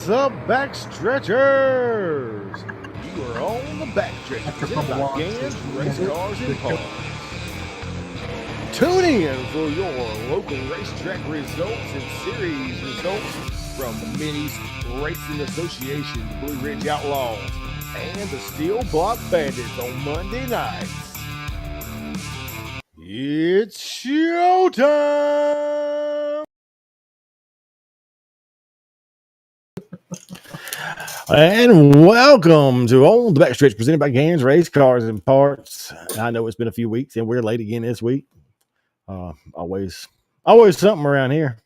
What's up, Backstretchers? You are on the Backstretch, presented by Gans Race Cars and Parts. Tuning in for your local racetrack results and series results from the Minis Racing Association, the Blue Ridge Outlaws, and the Steel Block Bandits on Monday nights. It's showtime! And welcome to On the Backstretch, presented by Gans Race Cars and Parts. I know it's been a few weeks, and we're late again this week. Always something around here.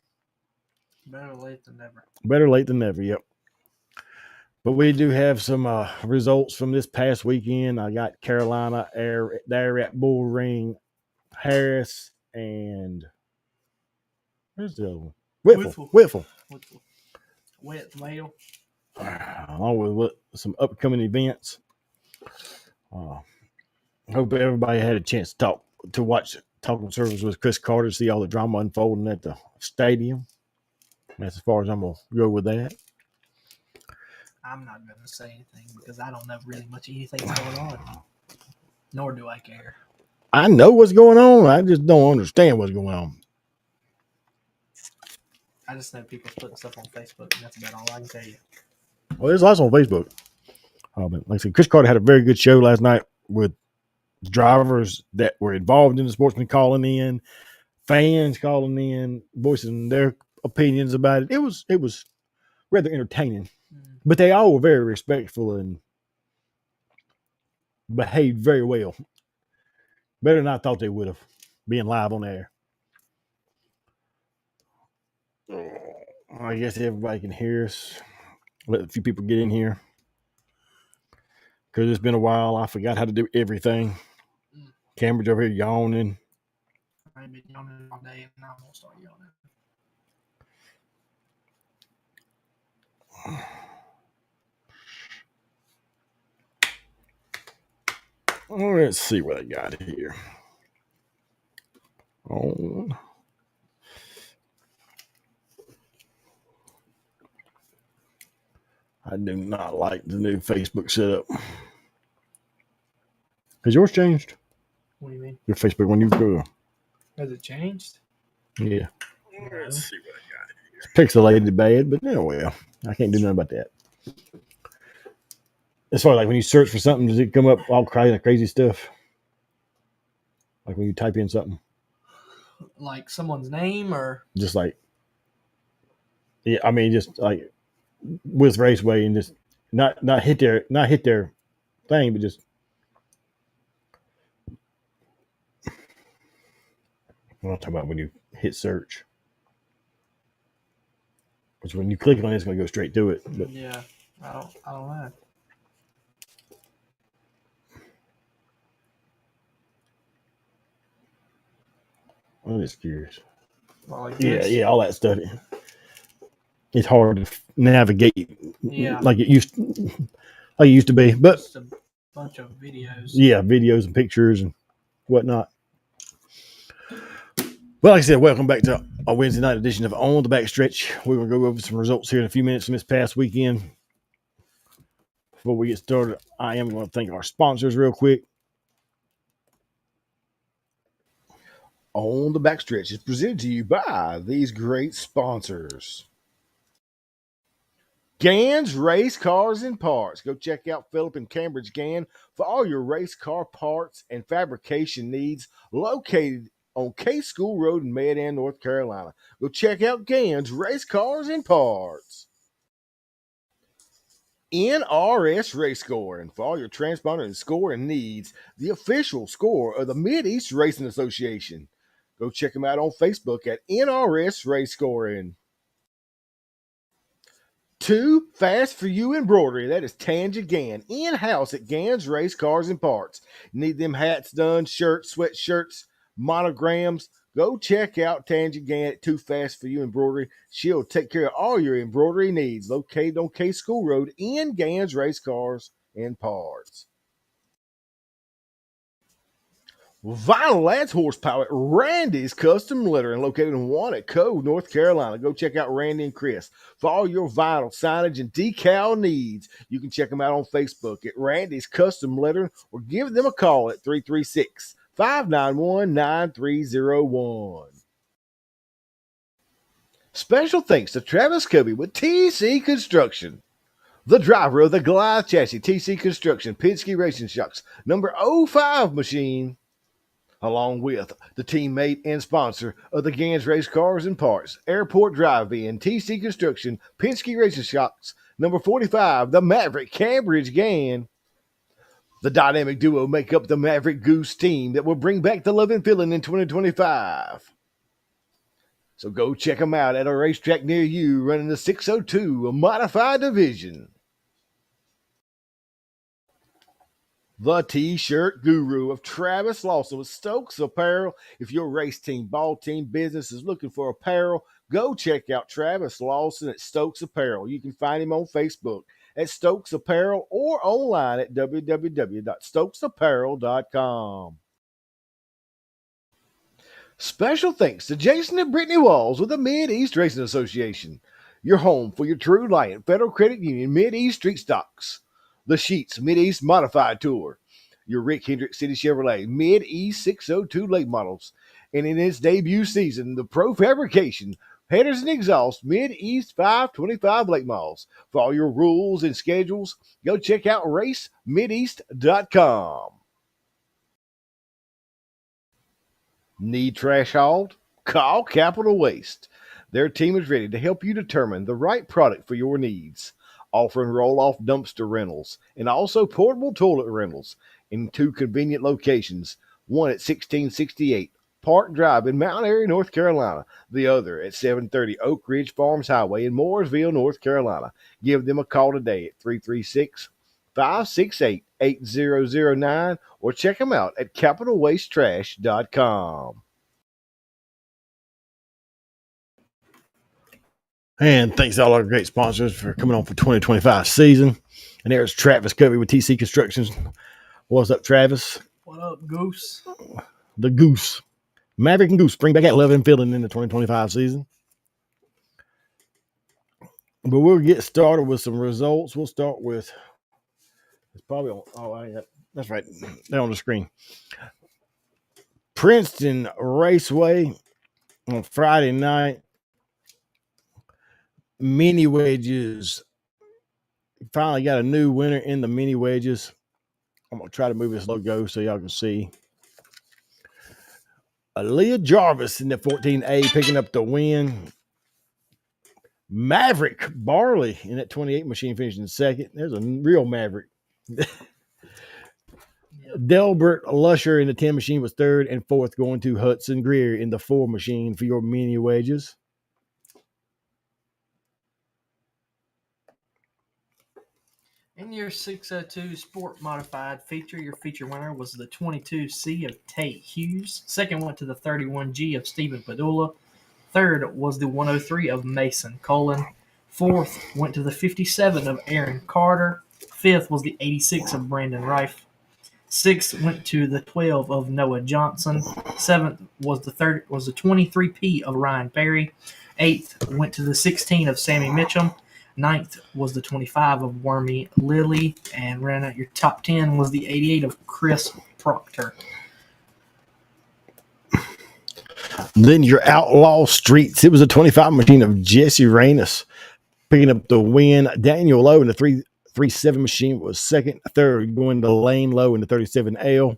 Better late than never. Better late than never. Yep. But we do have some results from this past weekend. I got Carolina there at Bull Ring, Harris, and where's the other one? Whitfield. Whitfield. Along with some upcoming events. Hope everybody had a chance to watch Talking Circles with Chris Carter, see all the drama unfolding at the stadium. That's as far as I'm going to go with that. I'm not going to say anything because I don't know really much of anything's going on. Nor do I care. I know what's going on. I just don't understand what's going on. I just know people's putting stuff on Facebook, and that's about all I can tell you. Well, there's lots on Facebook. But like I said, Chris Carter had a very good show last night with drivers that were involved in the sportsman calling in, fans calling in, voicing their opinions about it. It was rather entertaining, but they all were very respectful and behaved very well. Better than I thought they would have, being live on air. I guess everybody can hear us. Let a few people get in here because it's been a while. I forgot how to do everything. Cambridge over here yawning. I've been yawning all day, and now I'm going to start yawning. Let's see what I got here. I do not like the new Facebook setup. Has yours changed? What do you mean? Your Facebook when you go. Has it changed? Yeah. Let's see what I got here. It's pixelated bad, but well, I can't do nothing about that. As far as like when you search for something, does it come up all crazy stuff? Like when you type in something? Like someone's name or? Just like, yeah, I mean, just like with Raceway and just not hit their thing, but just. I'm not talking about when you hit search. Because when you click on it, it's going to go straight to it. But yeah, I don't know. I'm just curious. Like yeah, all that stuff. It's hard to navigate like it used to be. But just a bunch of videos. Yeah, videos and pictures and whatnot. Well, like I said, welcome back to our Wednesday night edition of On the Backstretch. We're going to go over some results here in a few minutes from this past weekend. Before we get started, I am going to thank our sponsors real quick. On the Backstretch is presented to you by these great sponsors. Gans Race Cars and Parts. Go check out Philip and Cambridge Gann for all your race car parts and fabrication needs, located on K School Road in Mayodan, North Carolina. Go check out Gans Race Cars and Parts. NRS Race Score, and for all your transponder and scoring needs, the official score of the Mid-East Racing Association. Go check them out on Facebook at NRS Race Scoring. 2 Fast for You Embroidery. That is Tanja Gann, in-house at Gans Race Cars and Parts. Need them hats done, shirts, sweatshirts, monograms. Go check out Tanja Gann at 2 Fast for You Embroidery. She'll take care of all your embroidery needs. Located on K School Road in Gans Race Cars and Parts. Vinyl adds horsepower at Randy's Custom Lettering, located in Walnut Cove, North Carolina. Go check out Randy and Chris for all your vinyl signage and decal needs. You can check them out on Facebook at Randy's Custom Lettering or give them a call at 336 591 9301. Special thanks to Travis Covey with TC Construction, the driver of the Goliath chassis, TC Construction, Penske Racing Shocks, number 05 machine, along with the teammate and sponsor of the Gans Race Cars and Parts, Airport Drive-In, TC Construction, Penske Racing Shocks, number 45, the Maverick Cambridge Gan. The dynamic duo make up the Maverick Goose team that will bring back the love and feeling in 2025. So go check them out at a racetrack near you running the 602, a modified division. The T-shirt guru of Travis Lawson with Stokes Apparel. If your race team, ball team, business is looking for apparel, go check out Travis Lawson at Stokes Apparel. You can find him on Facebook at Stokes Apparel or online at www.stokesapparel.com. Special thanks to Jason and Brittany Walls with the Mid-East Racing Association, your home for your True Light Federal Credit Union Mid-East Street Stocks. The Sheets Mid-East Modified Tour, your Rick Hendrick City Chevrolet Mid-East 602 late models, and in its debut season, the Pro Fabrication Headers and Exhaust Mid-East 525 late models. For all your rules and schedules, go check out racemideast.com. Need trash hauled? Call Capital Waste. Their team is ready to help you determine the right product for your needs, offering roll-off dumpster rentals and also portable toilet rentals in 2 convenient locations, one at 1668 Park Drive in Mount Airy, North Carolina, the other at 730 Oak Ridge Farms Highway in Mooresville, North Carolina. Give them a call today at 336-568-8009 or check them out at capitalwastetrash.com. And thanks to all our great sponsors for coming on for 2025 season. And there's Travis Covey with TC Constructions. What's up, Travis? What up, Goose? The Goose. Maverick and Goose bring back that love and feeling in the 2025 season. But we'll get started with some results. We'll start with, it's probably on, that's right. They're on the screen. Princeton Raceway on Friday night. Mini wedges. Finally got a new winner in the mini wedges. I'm going to try to move this logo so y'all can see. Aaliyah Jarvis in the 14A picking up the win. Maverick Barley in that 28 machine finishing second. There's a real Maverick. Delbert Lusher in the 10 machine was third, and fourth going to Hudson Greer in the 4 machine for your mini wedges. In your 602 Sport Modified feature, your feature winner was the 22C of Tate Hughes. Second went to the 31G of Stephen Padula. Third was the 103 of Mason Cullen. Fourth went to the 57 of Aaron Carter. Fifth was the 86 of Brandon Rife. Sixth went to the 12 of Noah Johnson. Seventh was the 23P of Ryan Perry. Eighth went to the 16 of Sammy Mitchum. Ninth was the 25 of Wormy Lilly, and ran out your top 10 was the 88 of Chris Proctor. Then your Outlaw Streets. It was a 25 machine of Jesse Reynos picking up the win. Daniel Lowe in the 337 machine was second. Third going to Lane Lowe in the 37L.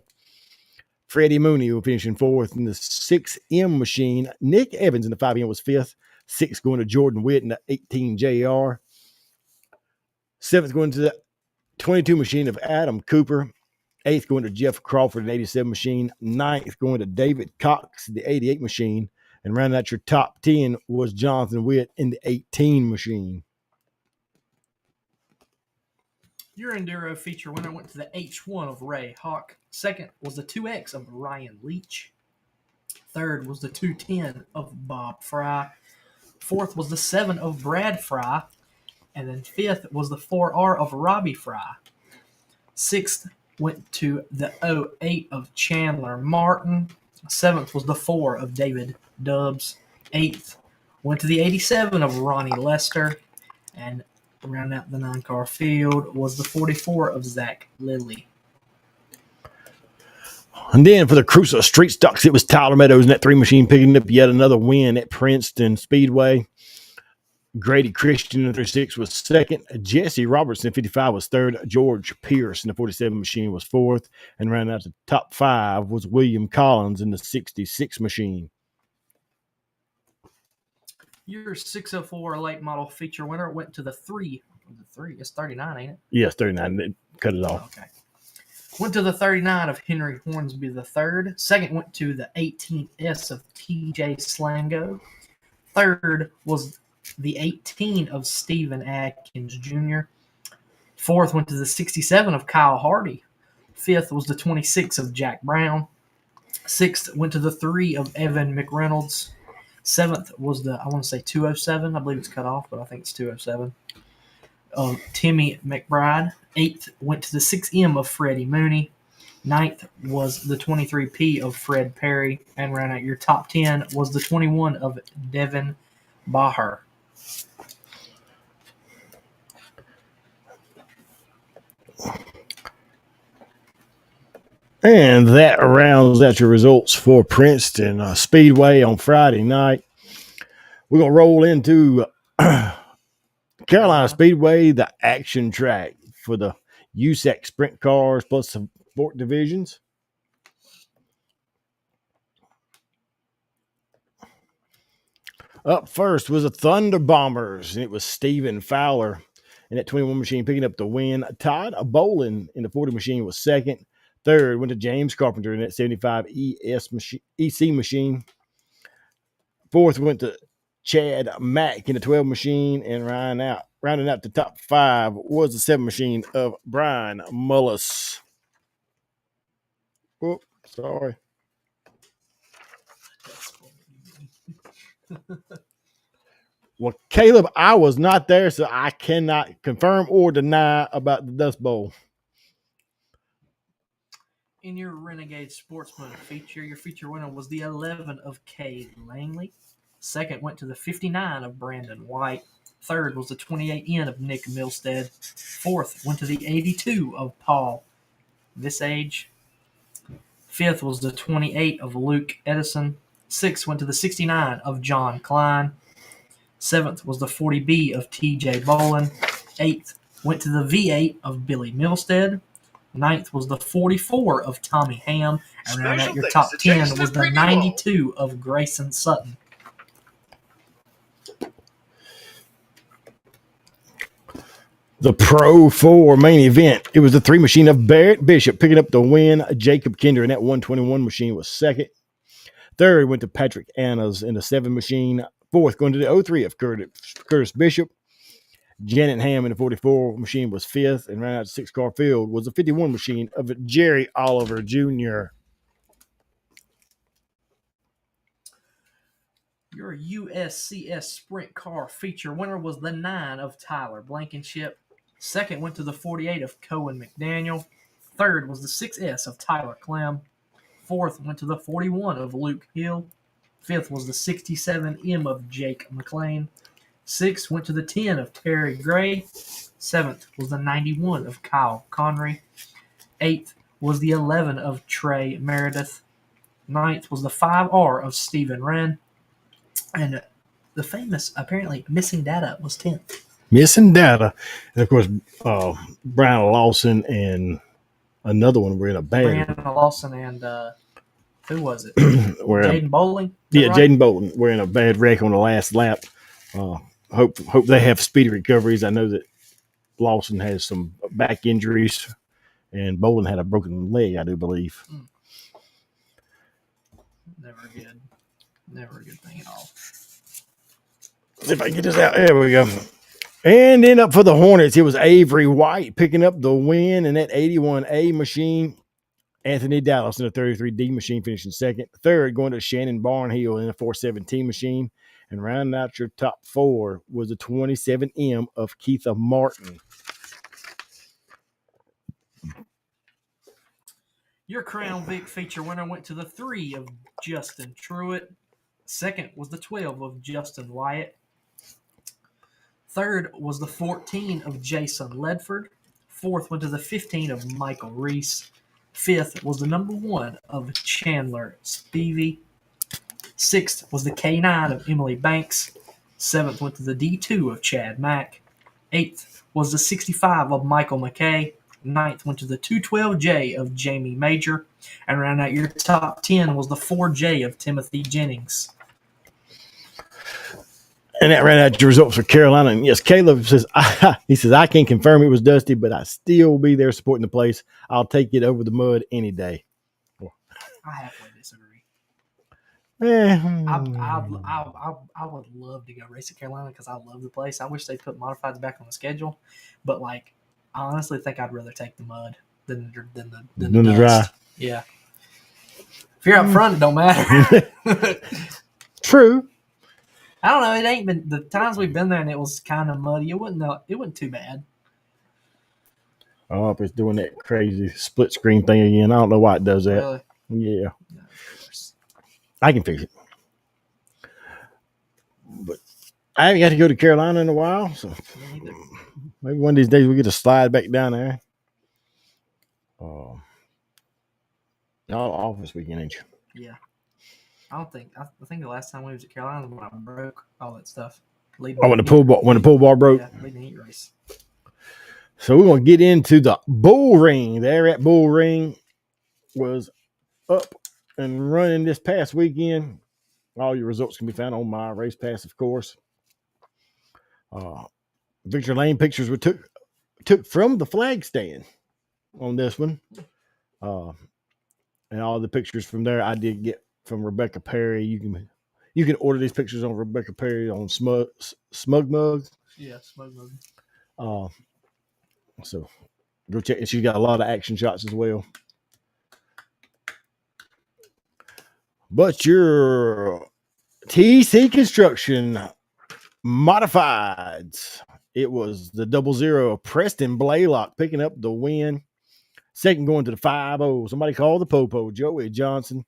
Freddie Mooney will finish in fourth in the 6M machine. Nick Evans in the 5M was fifth. Sixth going to Jordan Witt in the 18JR. Seventh going to the 22 machine of Adam Cooper. Eighth going to Jeff Crawford in the 87 machine. Ninth going to David Cox in the 88 machine. And rounding out your top 10 was Jonathan Witt in the 18 machine. Your Enduro feature winner went to the H1 of Ray Hawk. Second was the 2X of Ryan Leach. Third was the 210 of Bob Fry. Fourth was the 7 of Brad Fry. And then fifth was the 4R of Robbie Fry. Sixth went to the '08 of Chandler Martin. 7th was the 4 of David Dubbs. 8th went to the '87 of Ronnie Lester. And rounding out the 9-car field was the 44 of Zach Lilly. And then for the Cruiser Street Stocks, it was Tyler Meadows and that 3 machine picking up yet another win at Princeton Speedway. Grady Christian in the 36 was second. Jesse Robertson, 55, was third. George Pierce in the 47 machine was fourth. And rounding out the top 5 was William Collins in the 66 machine. Your 604 late model feature winner went to the 3. The 3, it's 39, ain't it? Yes, 39. They cut it off. Okay. Went to the 39 of Henry Hornsby the 3rd. Second went to the 18S of TJ Slango. Third was the 18 of Stephen Atkins Jr. Fourth went to the 67 of Kyle Hardy. Fifth was the 26 of Jack Brown. Sixth went to the 3 of Evan McReynolds. Seventh was the, I want to say 207. I believe it's cut off, but I think it's 207. Timmy McBride. Eighth went to the 6M of Freddie Mooney. Ninth was the 23P of Fred Perry. And round out your top 10 was the 21 of Devin Baher. And that rounds out your results for Princeton Speedway on Friday night. We're going to roll into Carolina Speedway, the action track for the USAC sprint cars plus the sport divisions. Up first was the Thunder Bombers, and it was Stephen Fowler in that 21 machine picking up the win. Todd Bolin in the 40 machine was second. Third went to James Carpenter in that 75 EC machine. Fourth went to Chad Mack in the 12 machine, and rounding out the top 5 was the 7 machine of Brian Mullis. Oh, sorry. Well, Caleb, I was not there, so I cannot confirm or deny about the Dust Bowl. In your Renegade Sportsman feature, your feature winner was the 11 of Cade Langley. Second went to the 59 of Brandon White. Third was the 28N of Nick Milstead. Fourth went to the 82 of Paul Visage. Fifth was the 28 of Luke Edison. Sixth went to the 69 of John Klein. Seventh was the 40B of TJ Bolin. Eighth went to the V8 of Billy Milstead. Ninth was the 44 of Tommy Ham. And around out your top 10 was the 92 of Grayson Sutton. The Pro 4 main event. It was the 3 machine of Barrett Bishop picking up the win. Jacob Kinder in that 121 machine was second. Third went to Patrick Annas in the 7 machine. Fourth going to the 03 of Curtis Bishop. Janet Ham in the 44 machine was fifth. And round out the 6-car field was the 51 machine of Jerry Oliver Jr. Your USCS sprint car feature winner was the 9 of Tyler Blankenship. Second went to the 48 of Cohen McDaniel. Third was the 6S of Tyler Clem. Fourth went to the 41 of Luke Hill. Fifth was the 67M of Jake McLean. Sixth went to the 10 of Terry Gray. Seventh was the 91 of Kyle Connery. Eighth was the 11 of Trey Meredith. Ninth was the 5R of Stephen Wren. And the famous, apparently, Missing Data was 10th. Missing Data. And, of course, Brian Lawson and another one were in a bad. Brian Lawson and who was it? Jaden Bowling? Yeah, right? Jaden Bowling. We're in a bad wreck on the last lap. Hope they have speedy recoveries. I know that Lawson has some back injuries, and Bowling had a broken leg, I do believe. Never a good thing at all. See if I can get this out. There we go. And then up for the Hornets, it was Avery White picking up the win in that 81A machine. Anthony Dallas in the 33D machine finishing second. Third going to Shannon Barnhill in the 417 machine. And rounding out your top 4 was the 27M of Keitha Martin. Your Crown Vic feature winner went to the 3 of Justin Truitt. Second was the 12 of Justin Wyatt. Third was the 14 of Jason Ledford. Fourth went to the 15 of Michael Reese. Fifth was the number 1 of Chandler Spivey. Sixth was the K9 of Emily Banks. Seventh went to the D2 of Chad Mack. Eighth was the 65 of Michael McKay. Ninth went to the 212J of Jamie Major. And round out your top 10 was the 4J of Timothy Jennings. And that ran out your results for Carolina. And yes, Caleb says, he says, I can't confirm it was Dusty, but I still be there supporting the place. I'll take it over the mud any day. I halfway disagree. Eh, I would love to go race at Carolina because I love the place. I wish they put modifieds back on the schedule, but like I honestly think I'd rather take the mud than the dry. dust. Yeah, if you're up front, it don't matter. True. I don't know. It ain't been the times we've been there and it was kind of muddy. It wasn't too bad. Oh, it's doing that crazy split screen thing again. I don't know why it does that. Really? Yeah. No, I can fix it. But I haven't got to go to Carolina in a while, so maybe one of these days we get to slide back down there. Y'all off this weekend, ain't you? Yeah. I think the last time we was at Carolina was when I broke all that stuff. When the pool bar broke. Yeah, leading the heat race. So we're gonna get into the bull ring. The Ararat Bull Ring was up and running this past weekend. All your results can be found on my race pass, of course. Victor Lane pictures were took from the flag stand on this one. And all the pictures from there I did get from Rebecca Perry. You can order these pictures on Rebecca Perry on Smug Mug. Yeah, Smug Mug. So go check. And she's got a lot of action shots as well. But your TC Construction Modifieds, it was the 00 of Preston Blaylock picking up the win. Second going to the 5-0. Somebody called the Popo. Joey Johnson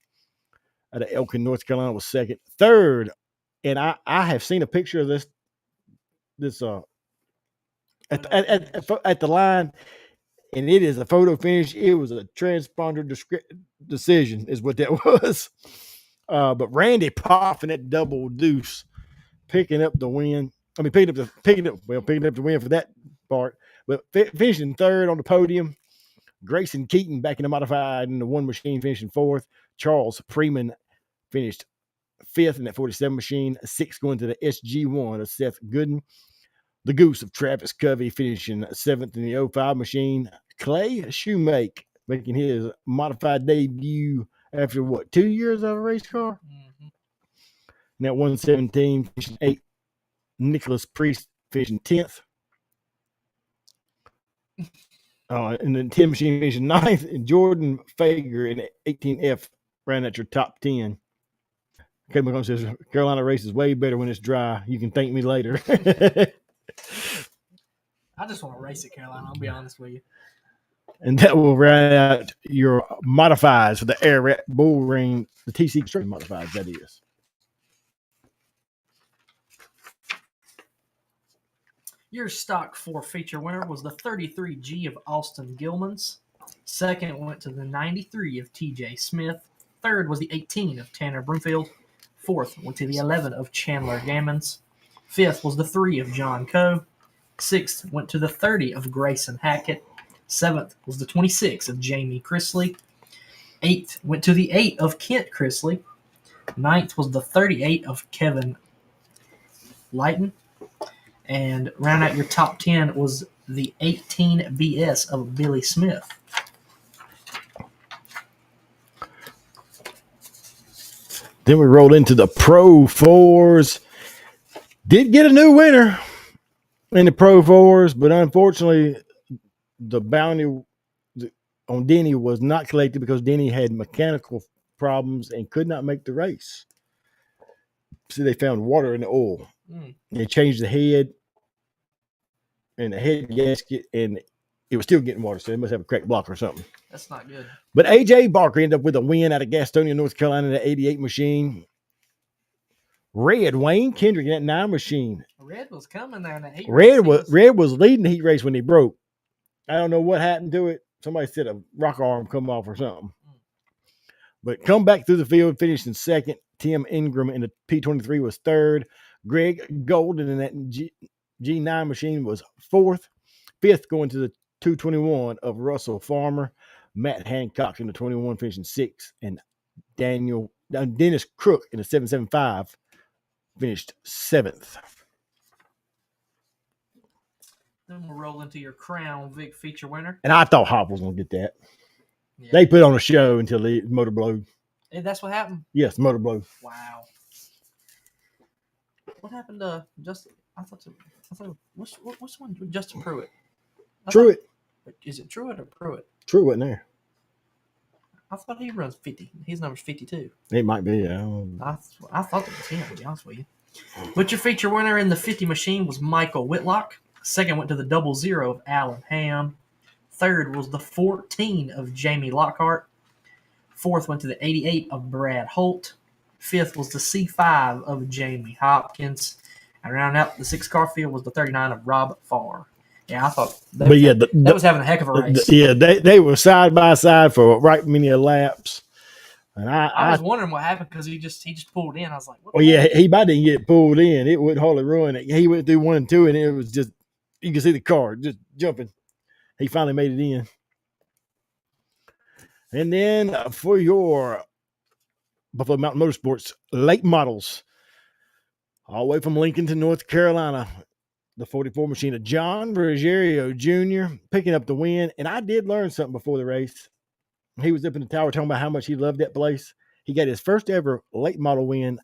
out of Elkin, North Carolina was second. Third, and I have seen a picture of this at the line, and it is a photo finish. It was a transponder decision is what that was. But Randy Poffin at double deuce picking up the win. I mean, picking up the win for that part. But finishing third on the podium. Grayson Keaton back in the modified in the one machine finishing fourth. Charles Freeman finished fifth in that 47 machine. Sixth going to the SG1 of Seth Gooden. The Goose of Travis Covey finishing seventh in the 05 machine. Clay Shoemake making his modified debut after 2 years of a race car? Mm-hmm. And that 117 finishing eighth. Nicholas Priest finishing 10th. And then 10 machine finishing 9th, and Jordan Fager in 18F ran at your top 10. Kevin McCombs says Carolina race is way better when it's dry. You can thank me later. I just want to race at Carolina, I'll be honest with you. And that will round out your modifieds for the Ararat Bull Ring, the TC Construction modifieds, that is. Your stock 4 feature winner was the 33G of Austin Gilman's. Second went to the 93 of TJ Smith. Third was the 18 of Tanner Broomfield. Fourth went to the 11 of Chandler Gammons. Fifth was the 3 of John Coe. Sixth went to the 30 of Grayson Hackett. Seventh was the 26 of Jamie Chrisley. Eighth went to the 8 of Kent Chrisley. Ninth was the 38 of Kevin Lighton. And round out your top 10 was the 18 BS of Billy Smith. Then we rolled into the Pro 4s. Did get a new winner in the Pro 4s, but unfortunately, the bounty on Denny was not collected because Denny had mechanical problems and could not make the race. So they found water in the oil. They changed the head and the head gasket, and it was still getting water, so it must have a cracked block or something. That's not good. But A.J. Barker ended up with a win out of Gastonia, North Carolina, in the 88 machine. Red, Wayne Kendrick in that 9 machine. Red was coming there in the 8 Red was leading the heat race when he broke. I don't know what happened to it. Somebody said a rock arm come off or something. But come back through the field, finished in second. Tim Ingram in the P23 was third. Greg Golden in that G9 machine was fourth. Fifth going to the 221 of Russell Farmer. Matt Hancock in the 21 finishing sixth. And Dennis Crook in the 775 finished seventh. Then we'll roll into your Crown Vic feature winner. And I thought Hop was going to get that. Yeah. They put on a show until the motor blowed. And that's what happened? Yes, motor blowed. Wow. What happened to Justin? I thought which one? Justin Pruitt. Truett. Is it Truitt or Pruitt? Truett wasn't there. I thought he runs 50. His number's 52. It might be. I thought it was him, to be honest with you. But your feature winner in the 50 machine was Michael Whitlock. Second went to the 00 of Alan Ham. Third was the 14 of Jamie Lockhart. Fourth went to the 88 of Brad Holt. Fifth was the C5 of Jamie Hopkins. And rounding out the 6-car field was the 39 of Rob Farr. Yeah, I thought that was having a heck of a race. They were side by side for right many laps. And I was wondering what happened because he just pulled in. I was like, what he about didn't get pulled in. It wouldn't hardly ruin it. He went through 1 and 2, and it was just, you can see the car just jumping. He finally made it in. And then for your Buffalo Mountain Motorsports late models, all the way from Lincoln to North Carolina, the 44 machine of John Ruggiero Jr. picking up the win. And I did learn something before the race. He was up in the tower talking about how much he loved that place. He got his first ever late model win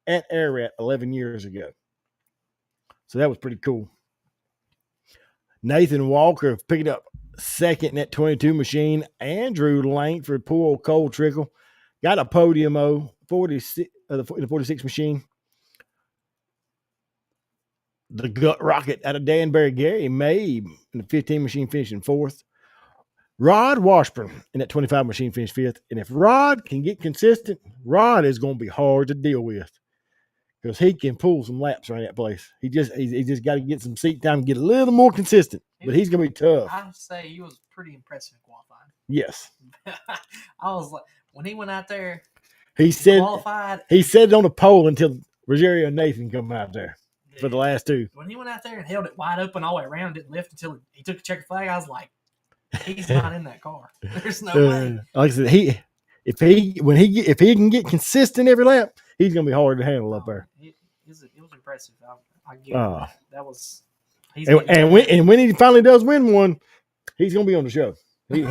at Ararat 11 years ago. So that was pretty cool. Nathan Walker picking up second in that 22 machine. Andrew Langford, poor old Cole Trickle, got a podium in the 46 machine. The Gut Rocket out of Danbury, Gary Mabe in the 15 machine finishing fourth. Rod Washburn in that 25 machine finished fifth. And if Rod can get consistent, Rod is going to be hard to deal with because he can pull some laps around that place. He just got to get some seat time and get a little more consistent, but he's going to be tough. I say he was pretty impressive in qualifying. Yes. I was like, when he went out there, he said qualified. He said it on the pole until Rogerio and Nathan come out there for the last two. When he went out there and held it wide open all the way around, didn't lift until he took a checker flag, I was like, he's not in that car. There's no way. Like I said, if he can get consistent every lap, he's gonna be hard to handle up there. It was impressive. I get it. That was. When he finally does win one, he's gonna be on the show. He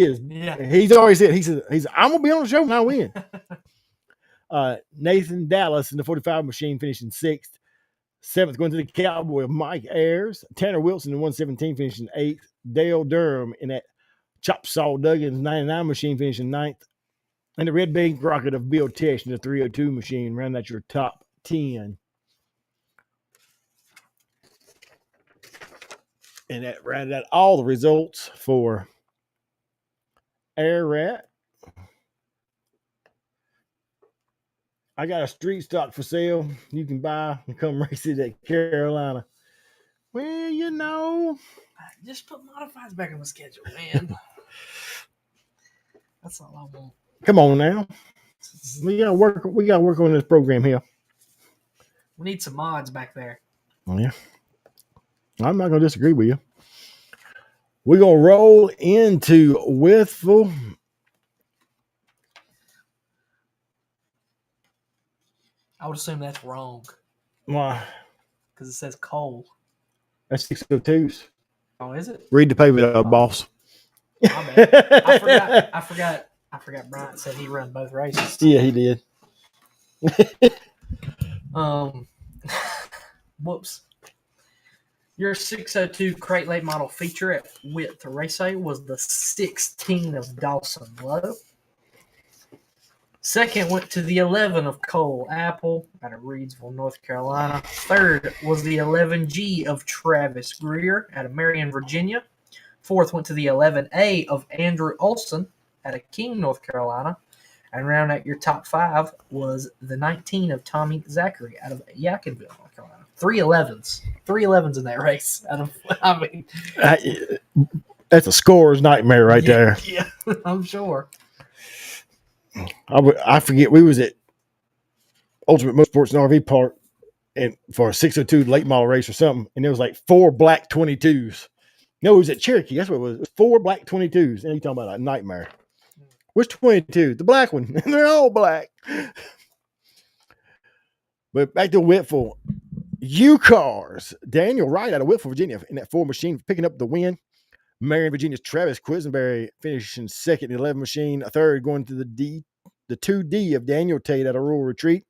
is. Yeah. He's always said he's I'm gonna be on the show when I win. Nathan Dallas in the 45 machine finishing sixth. Seventh going to the Cowboy of Mike Ayers. Tanner Wilson in 117 finishing eighth. Dale Durham in that Chop Saw Duggins 99 machine finishing ninth. And the Red Bank Rocket of Bill Tesh in the 302 machine. Round out your top 10. And that rounded out all the results for Ararat. I got a street stock for sale. You can buy and come race it at Carolina. Well, you know. Just put modifieds back in the schedule, man. That's all I want. Come on now. We gotta work on this program here. We need some mods back there. Yeah. I'm not gonna disagree with you. We're gonna roll into Withful. I would assume that's wrong. Why? Because it says coal. That's 602s. Oh, is it? Read the paper, boss. I forgot Bryant said he ran both races. Yeah, he did. Whoops. Your 602 crate late model feature at Witt Race was the 16 of Dawson Lowe. Second went to the 11 of Cole Apple out of Reedsville, North Carolina. Third was the 11G of Travis Greer out of Marion, Virginia. Fourth went to the 11A of Andrew Olson out of King, North Carolina. And round out your top 5 was the 19 of Tommy Zachary out of Yadkinville, North Carolina. 3 11s in that race. That's a scorer's nightmare right there. Yeah, I'm sure. I forget, we was at Ultimate Motorsports and RV Park and for a 602 late model race or something, and there was like 4 black 22s. No, it was at Cherokee. That's what it was. It was 4 black 22s. And you talking about a nightmare. Which 22? The black one. And they're all black. But back to Whitfield. U-Cars. Daniel Wright out of Whitfield, Virginia, in that 4 machine, picking up the win. Marion, Virginia's Travis Quisenberry finishing second in the 11 machine. A third going to the 2D of Daniel Tate out of Rural Retreat.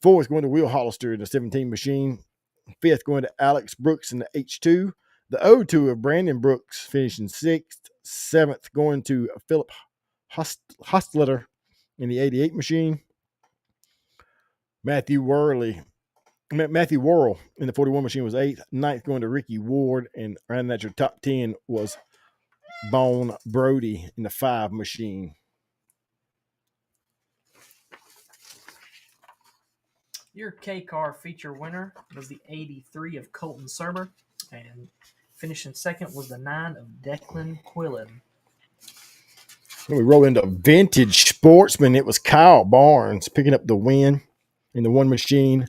Fourth going to Will Hollister in the 17 machine. Fifth going to Alex Brooks in the H2. The O2 of Brandon Brooks finishing sixth. Seventh going to Philip Hostletter in the 88 machine. Matthew Worrell in the 41 machine was eighth. Ninth going to Ricky Ward, and rounding out your top 10 was Bone Brody in the 5 machine. Your K-Car feature winner was the 83 of Colton Serber, and finishing second was the 9 of Declan Quillen. When we roll into Vintage Sportsman, it was Kyle Barnes picking up the win in the 1 machine.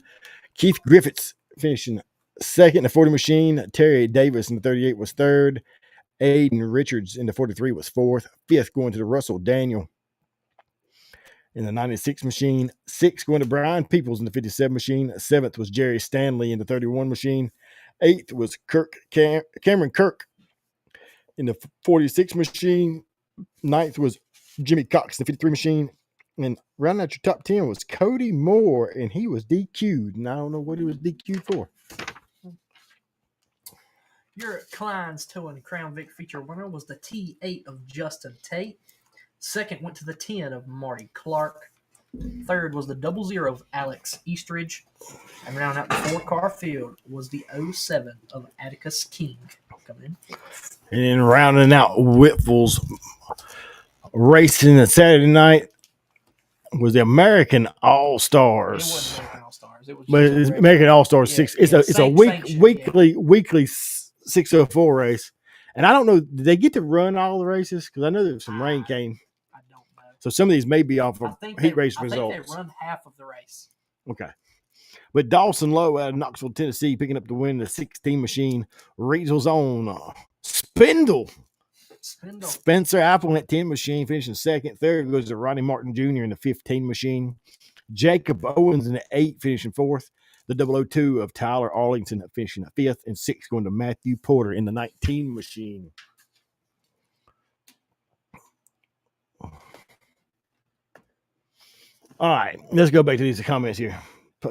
Keith Griffiths finishing second in the 40 machine. Terry Davis in the 38 was third. Aiden Richards in the 43 was fourth. Fifth going to the Russell Daniel in the 96 machine. Sixth going to Brian Peoples in the 57 machine. Seventh was Jerry Stanley in the 31 machine. Eighth was Cameron Kirk in the 46 machine. Ninth was Jimmy Cox in the 53 machine. And rounding out your top 10 was Cody Moore, and he was DQ'd. And I don't know what he was DQ'd for. Your Klein's Towing Crown Vic feature winner was the T8 of Justin Tate. Second went to the 10 of Marty Clark. Third was the 00 of Alex Eastridge. And rounding out the 4-car field was the 07 of Atticus King. Coming in. And then rounding out Whitfield's racing the Saturday night was the American All-Stars. It wasn't American All-Stars. It was But it's American All-Stars 6. It's a weekly 604 race. And I don't know, did they get to run all the races? Because I know there's some rain came. I don't know. So some of these may be off of heat race results. I think they run half of the race. Okay. But Dawson Lowe out of Knoxville, Tennessee, picking up the win in the 16 machine. Riesel's own Spindle. Spencer Apple in that 10 machine, finishing second. Third goes to Ronnie Martin Jr. in the 15 machine. Jacob Owens in the 8, finishing fourth. The 002 of Tyler Arlington finishing fifth. And sixth going to Matthew Porter in the 19 machine. All right, let's go back to these comments here.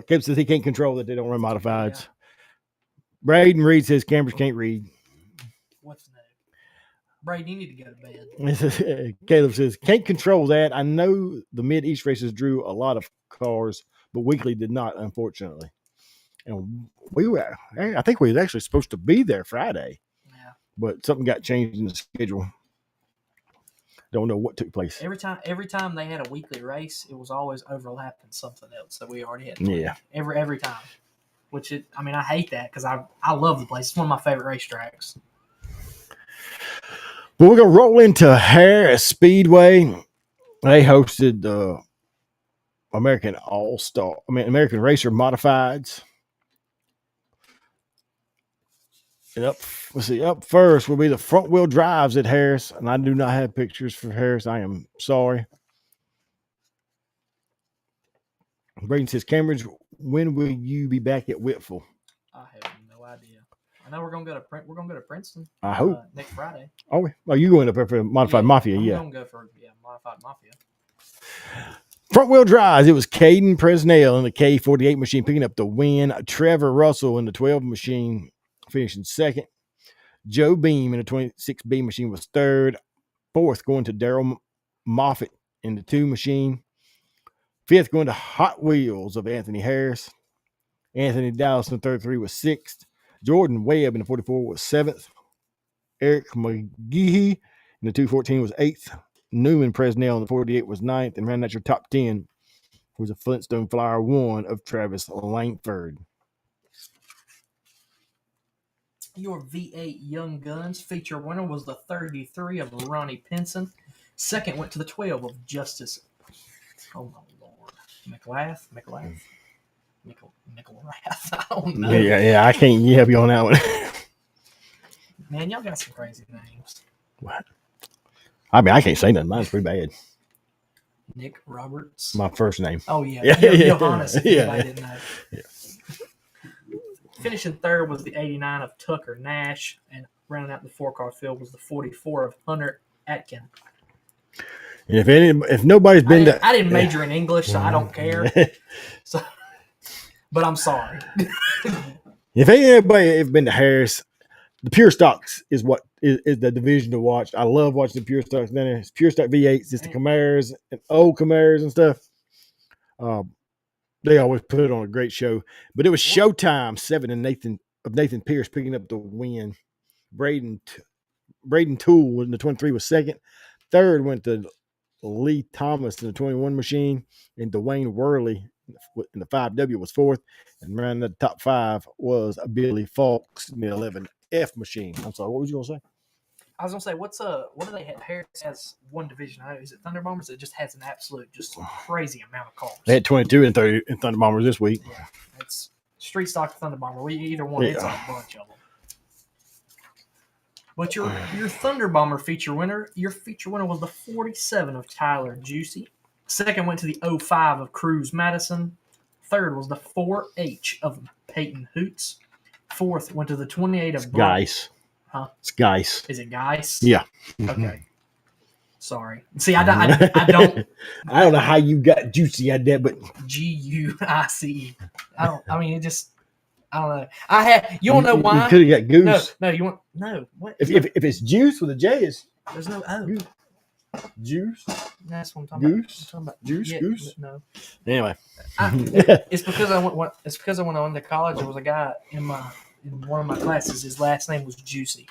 Kip says he can't control that they don't run modifieds. Yeah. Braden Reed says cameras can't read. What's new? Braden, you need to go to bed. Caleb says, can't control that. I know the Mid-East races drew a lot of cars, but Weekly did not, unfortunately. And I think we were actually supposed to be there Friday. Yeah. But something got changed in the schedule. Don't know what took place. Every time they had a weekly race, it was always overlapping something else that we already had. Yeah. Every time. I hate that because I love the place. It's one of my favorite racetracks. Well, we're going to roll into Harris Speedway. They hosted the American Racer Modifieds. And up first will be the front wheel drives at Harris. And I do not have pictures for Harris. I am sorry. Braden says, Cameron, when will you be back at Whitfield? I have no idea. I know we're gonna go to Princeton. I hope next Friday. Oh, you going up there for Modified Mafia? I'm yeah. Gonna go for Modified Mafia. Front wheel drives. It was Caden Presnell in the K48 machine picking up the win. Trevor Russell in the 12 machine finishing second. Joe Beam in the 26B machine was third. Fourth going to Daryl Moffitt in the 2 machine. Fifth going to Hot Wheels of Anthony Harris. Anthony Dallas in the 33 was sixth. Jordan Webb in the 44 was seventh. Eric McGehee in the 214 was 8th. Newman Presnell in the 48 was 9th. And rounding out your top 10 was a Flintstone Flyer 1 of Travis Langford. Your V8 Young Guns feature winner was the 33 of Ronnie Pinson. Second went to the 12 of Justice. Oh my lord, McLath. I don't know. Yeah, I can't help you on that one. Man, y'all got some crazy names. What? I mean, I can't say nothing. Mine's pretty bad. Nick Roberts. My first name. Oh yeah, yeah. Johannes. If anybody didn't know. Yeah. Finishing third was the 89 of Tucker Nash, and rounding out the 4-car field was the 44 of Hunter Atkin. And if nobody's been I didn't major in English, so I don't care. So, but I'm sorry. If anybody have been to Harris, the Pure Stocks is what is the division to watch. I love watching the Pure Stocks. Then it's Pure Stock V8s, it's the Camaros and old Camaros and stuff. They always put on a great show. But it was Showtime 7 and Nathan Pierce picking up the win. Braden Toole in the 23 was second. Third went to Lee Thomas in the 21 machine, and Dwayne Worley in the 5W was fourth. And around the top 5 was Billy Fawkes in the 11F machine. I'm sorry, what was you gonna say? I was gonna say, what do they have? Harris has one division. Is it Thunder Bombers? It just has an absolute, just crazy amount of cars. They had 22 and 30 in Thunder Bombers this week. Yeah, it's street stock Thunder Bomber. Either one, it's a bunch of them. But your Thunder Bomber feature winner, was the 47 of Tyler Juicy. Second went to the 05 of Cruz Madison. Third was the 4H of Peyton Hoots. Fourth went to the 28 of Geis. Huh? It's Geis. Is it Geis? Yeah. Okay. Sorry. See, I don't. I don't know how you got Juicy at that, but Guice. I mean, it just. I don't know. You don't know why? You could have got Goose. No. You want no? What? If it's Juice with a J, it's there's no O. Juice. That's what I'm talking Goose. about. Juice. Yeah, Goose. No. Anyway, it's because I went. It's because I went on to college. There was a guy in one of my classes. His last name was Juicy.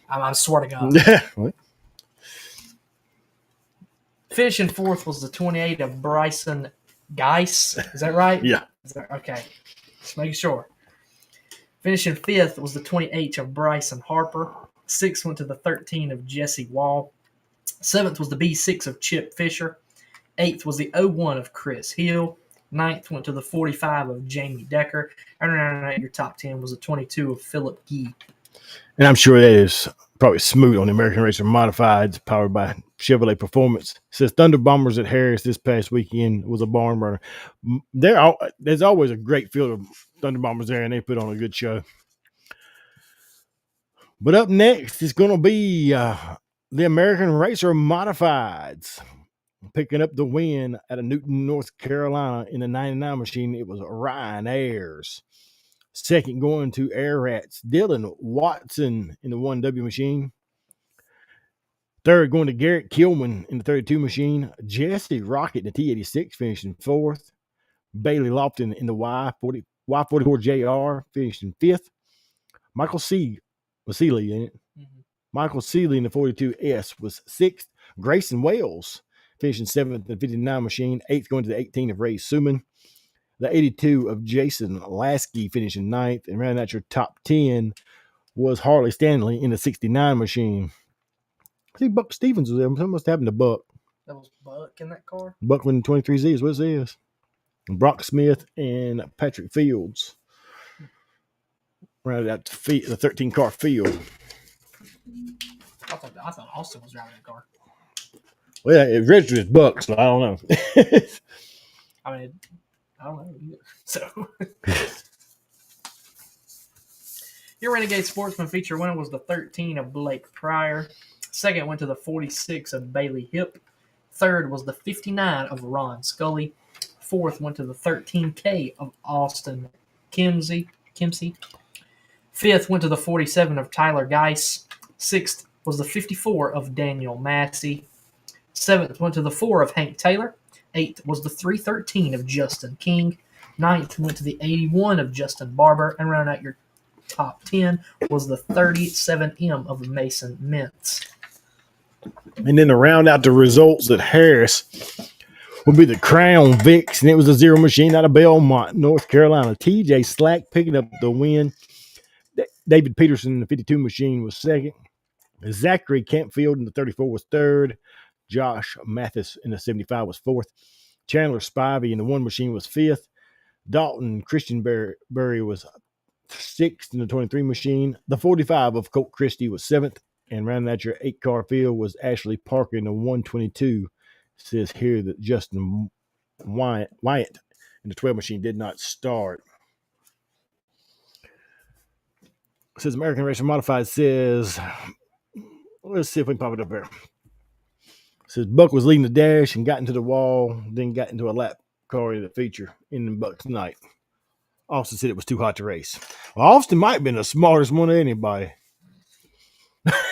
I swear to God. What? Finishing fourth was the 28 of Bryson Geis. Is that right? Yeah. Okay. Just making sure. Finishing fifth was the 28 of Bryson Harper. Sixth went to the 13 of Jesse Wall. Seventh was the B6 of Chip Fisher. Eighth was the 01 of Chris Hill. Ninth went to the 45 of Jamie Decker. And your top 10 was the 22 of Philip Gee. And I'm sure that is probably smooth on the American Racer Modifieds, powered by Chevrolet Performance. It says Thunder Bombers at Harris this past weekend was a barn burner. There's always a great field of Thunder Bombers there, and they put on a good show. But up next is going to be the American Racer Modifieds. Picking up the win out of Newton, North Carolina in the 99 machine, it was Ryan Ayers. Second going to Air Rats, Dylan Watson in the 1W machine. Third going to Garrett Kilman in the 32 machine. Jesse Rocket in the T86 finishing fourth. Bailey Lofton in the Y44JR finishing fifth. Michael Seeley in it. Mm-hmm. Michael Seeley in the 42S was sixth. Grayson Wales finishing seventh in the 59 machine. Eighth going to the 18 of Ray Suman. The 82 of Jason Lasky finishing ninth. And rounding out your top 10 was Harley Stanley in the 69 machine. I think Buck Stevens was there. Something must have happened to Buck. That was Buck in that car? Buck with 23Z is what it says. Brock Smith and Patrick Fields. Rounded out the 13-car field. I thought Austin was driving that car. Well, yeah, it registered as Buck, so I don't know. I mean, I don't know either. So, your Renegade Sportsman feature winner was the 13 of Blake Pryor. Second went to the 46 of Bailey Hip. Third was the 59 of Ron Scully. Fourth went to the 13K of Austin Kimsey. Fifth went to the 47 of Tyler Geis. Sixth was the 54 of Daniel Massey. Seventh went to the 4 of Hank Taylor. Eighth was the 313 of Justin King. Ninth went to the 81 of Justin Barber. And round out your top 10 was the 37M of Mason Mintz. And then to round out the results at Harris would be the Crown Vics, and it was a zero machine out of Belmont, North Carolina. TJ Slack picking up the win. David Peterson in the 52 machine was second. Zachary Campfield in the 34 was third. Josh Mathis in the 75 was fourth. Chandler Spivey in the one machine was fifth. Dalton Christian Berry was sixth in the 23 machine. The 45 of Colt Christie was seventh. And rounding out your 8-car field was Ashley Parker in the 122. It says here that Justin Wyatt in the 12 machine did not start. It says American Racing Modified says, let's see if we can pop it up here. It says Buck was leading the dash and got into the wall, then got into a lap car in the feature in Buck's night. Austin said it was too hot to race. Well, Austin might have been the smartest one of anybody.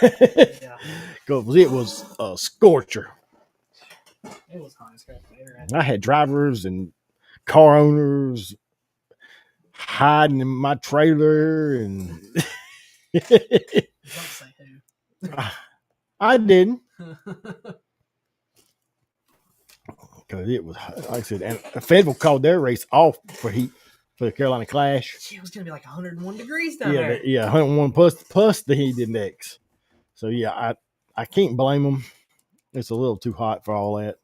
Yeah. Because it was a scorcher. It was hot as crap there. I had drivers and car owners hiding in my trailer, and Don't say who. I didn't. Because it was, like I said, and Fayetteville called their race off for the Carolina Clash. It was going to be like 101 degrees down there. Yeah, 101 plus the heat index. So yeah, I can't blame them. It's a little too hot for all that.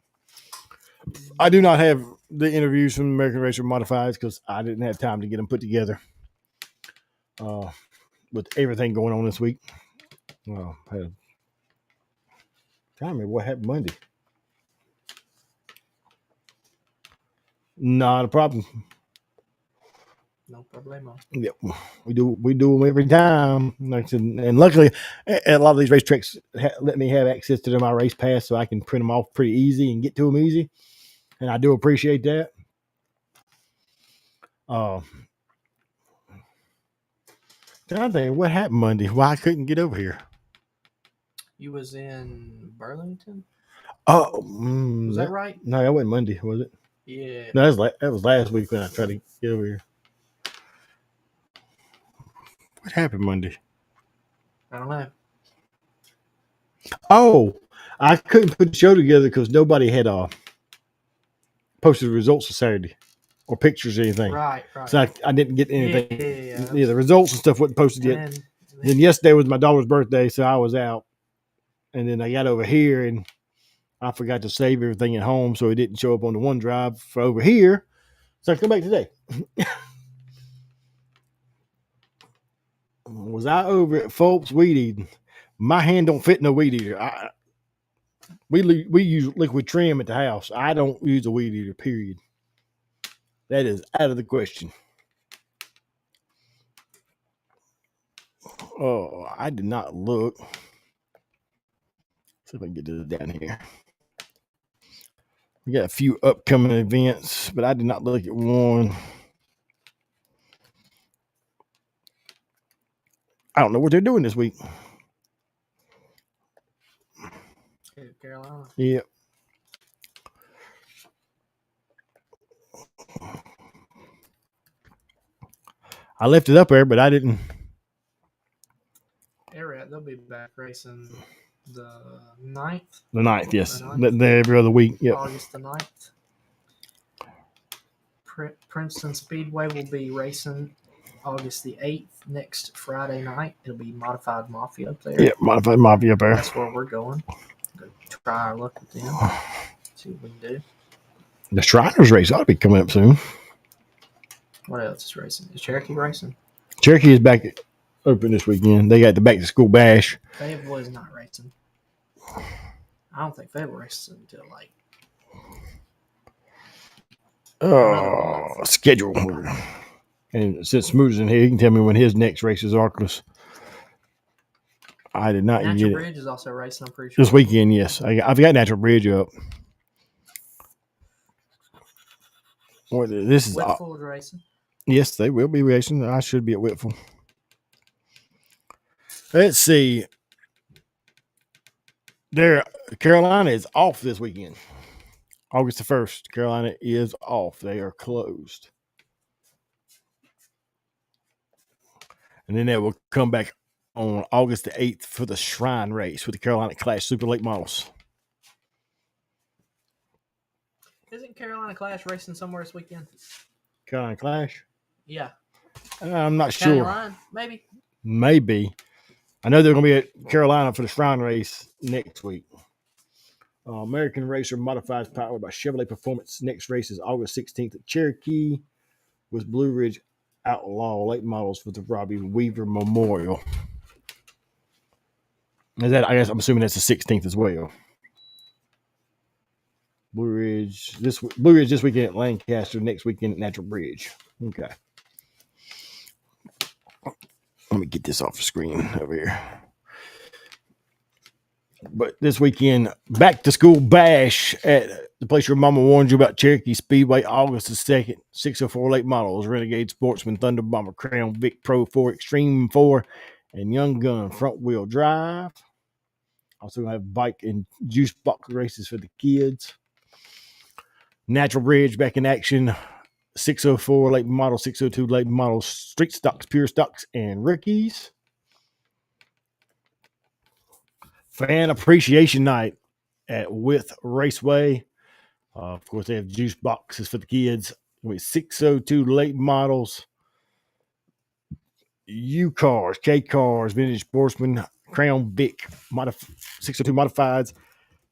I do not have the interviews from American Racer Modifieds because I didn't have time to get them put together. With everything going on this week, I can't remember what happened Monday. Not a problem. No problemo. Yep, we do them every time. And luckily, a lot of these racetracks let me have access to my race pass, so I can print them off pretty easy and get to them easy. And I do appreciate that. I think what happened Monday? Why I couldn't get over here? You was in Burlington? Oh, was that right? No, that wasn't Monday, was it? Yeah. No, that was last week when I tried to get over here. What happened Monday? I don't know. Oh, I couldn't put the show together because nobody had posted the results for Saturday or pictures or anything. Right. So I didn't get anything. Yeah, the results and stuff wasn't posted yet. Then yesterday was my daughter's birthday, so I was out. And then I got over here and I forgot to save everything at home, so it didn't show up on the OneDrive for over here. So I come back today. Was I over at Folks Weed Eating? My hand don't fit in a weed eater. We use liquid trim at the house. I don't use a weed eater, period. That is out of the question. Oh, I did not look. See if I can get this down here. We got a few upcoming events, but I did not look at one. I don't know what they're doing this week. Carolina. Yeah. I left it up there, but I didn't. They'll be back racing the 9th. The 9th, yes. Every other week. Yep. August the 9th. Princeton Speedway will be racing August the 8th. Next Friday night, it'll be Modified Mafia up there. Yeah, Modified Mafia up there. That's where we're going. Go try our luck with them. See what we can do. The Shriners race ought to be coming up soon. What else is racing? Is Cherokee racing? Cherokee is back open this weekend. They got the back to school bash. Fayetteville is not racing. I don't think Fayetteville races until like schedule. And since Smooth's in here, he can tell me when his next races are, because I did not Natural get Bridge is also racing, I'm pretty sure. This weekend, yes. I've got Natural Bridge up. This is Whitfield racing. Yes, they will be racing. I should be at Whitfield. Let's see. Carolina is off this weekend. August the 1st. Carolina is off. They are closed. And then they will come back on August the 8th for the Shrine Race with the Carolina Clash Super Late Models. Isn't Carolina Clash racing somewhere this weekend? Carolina Clash? Yeah. I'm not County sure. Line, maybe. Maybe. I know they're going to be at Carolina for the Shrine Race next week. American Racer Modifieds powered by Chevrolet Performance. Next race is August 16th at Cherokee with Blue Ridge Outlaw late models for the Robbie Weaver Memorial. Is that? I guess I'm assuming that's the 16th as well. Blue Ridge this weekend at Lancaster. Next weekend at Natural Bridge. Okay. Let me get this off the screen over here. But this weekend, back to school bash at the place your mama warned you about, Cherokee Speedway, August the 2nd. 604 late models, Renegade Sportsman, Thunder Bomber, Crown Vic Pro 4, Extreme 4, and Young Gun front wheel drive. Also going to have bike and juice box races for the kids. Natural Bridge back in action. 604 late model, 602 late model, street stocks, pure stocks, and rookies. Fan Appreciation Night at With Raceway. Of course, they have juice boxes for the kids with 602 late models, U cars, K cars, Vintage Sportsman, Crown Vic, 602 modifieds,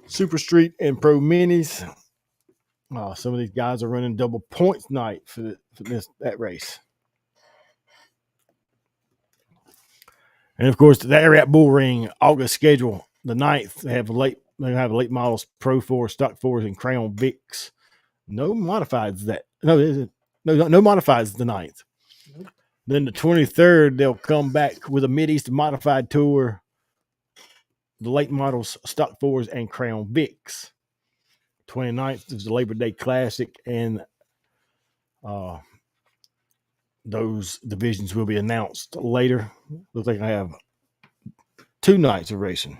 Super Street, and Pro Minis. Some of these guys are running double points night for that race. And of course, the Ariat Bull Ring August schedule, the 9th, they have late models, Pro 4, Stock 4s, and Crown Vics. No modifieds no modifieds the 9th. Then the 23rd, they'll come back with a Mid-East modified tour, the late models, Stock 4s, and Crown Vics. 29th is the Labor Day Classic, and those divisions will be announced later. Looks like I have 2 nights of racing,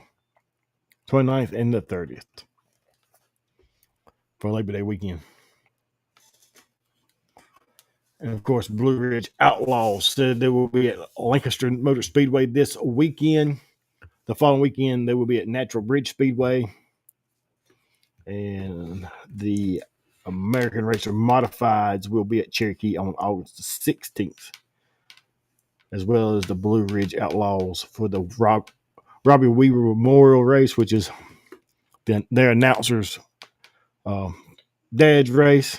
29th and the 30th for Labor Day weekend. And of course, Blue Ridge Outlaws said they will be at Lancaster Motor Speedway this weekend. The following weekend, they will be at Natural Bridge Speedway. And the American Racer Modifieds will be at Cherokee on August the 16th, as well as the Blue Ridge Outlaws for the Robbie Weaver Memorial Race, which is their announcers' dad's race.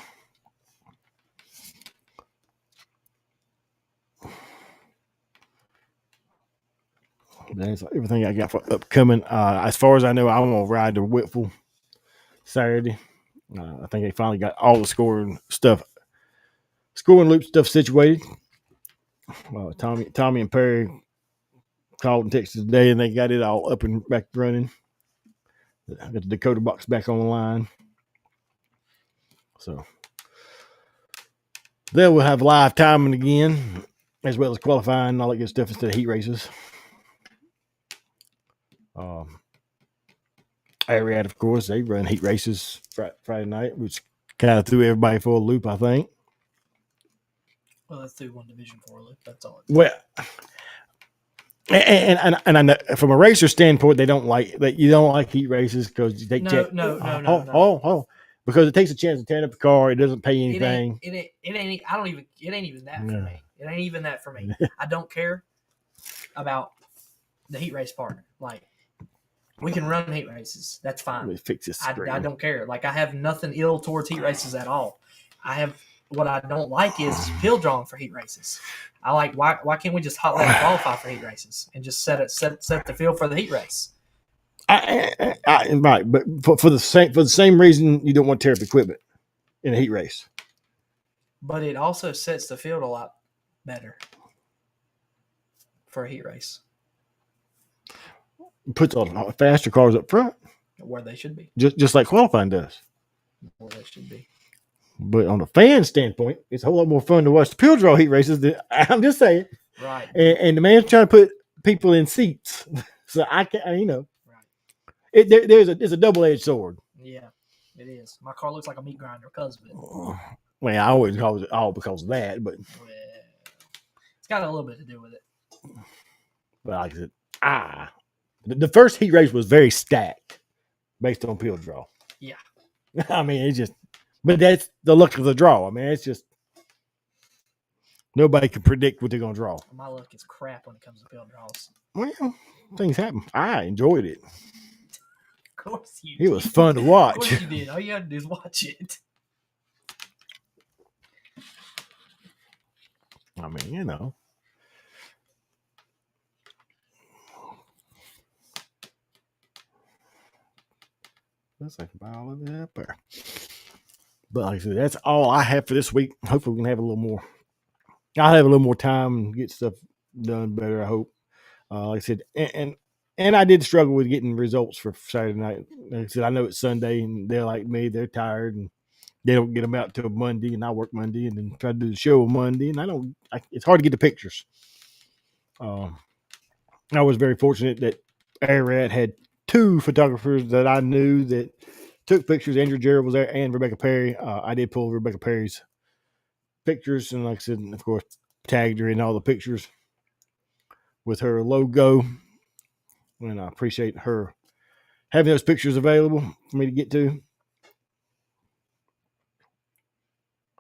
That's everything I got for upcoming. As far as I know, I'm going to ride to Whitfield Saturday. I think they finally got all the scoring loop stuff situated. Tommy and Perry called and texted today, and they got it all up and back running. I got the Dakota box back on the line. So they will have live timing again, as well as qualifying and all that good stuff instead of heat races. Ariat, of course, they run heat races Friday night, which kind of threw everybody for a loop, I think. Well, that's through one Division 4 loop. That's all. Well, and I know from a racer standpoint, they don't like that. You don't like heat races because you take no. Because it takes a chance to tear up the car. It doesn't pay anything. It ain't even that for me. It ain't even that for me. I don't care about the heat race part. Like, we can run heat races. That's fine. Let me fix this screen. I don't care. Like, I have nothing ill towards heat races at all. What I don't like is field drawing for heat races. I like why can't we just let them qualify for heat races and just set the field for the heat race? Right, but for the same reason you don't want to tear up equipment in a heat race. But it also sets the field a lot better for a heat race. Puts all the faster cars up front, where they should be, just like qualifying does. Where they should be. But on a fan standpoint, it's a whole lot more fun to watch the field draw heat races. I'm just saying, right? And the man's trying to put people in seats, so I can't, right? There's a double-edged sword. Yeah, it is. My car looks like a meat grinder because of it. Well, I always call it all because of that, but it's got a little bit to do with it. But like I said, the first heat race was very stacked based on field draw. Yeah. I mean, it's just, but that's the luck of the draw. I mean, it's just nobody can predict what they're gonna draw. My luck is crap when it comes to field draws. Well, things happen. I enjoyed it. Of course you It did. was fun to Of watch. course you did. All you had to do is watch it. I mean, you know. That's like all of it up there. But like I said, that's all I have for this week. Hopefully, we can have a little more. I'll have a little more time and get stuff done better. I hope. Like I said, and I did struggle with getting results for Saturday night. Like I said, I know it's Sunday, and they're like me; they're tired, and they don't get them out till Monday, and I work Monday, and then try to do the show on Monday, and I don't. It's hard to get the pictures. I was very fortunate that Ararat had two photographers that I knew that took pictures. Andrew Jarrett was there, and Rebecca Perry. I did pull Rebecca Perry's pictures, and like I said, of course, tagged her in all the pictures with her logo. And I appreciate her having those pictures available for me to get to.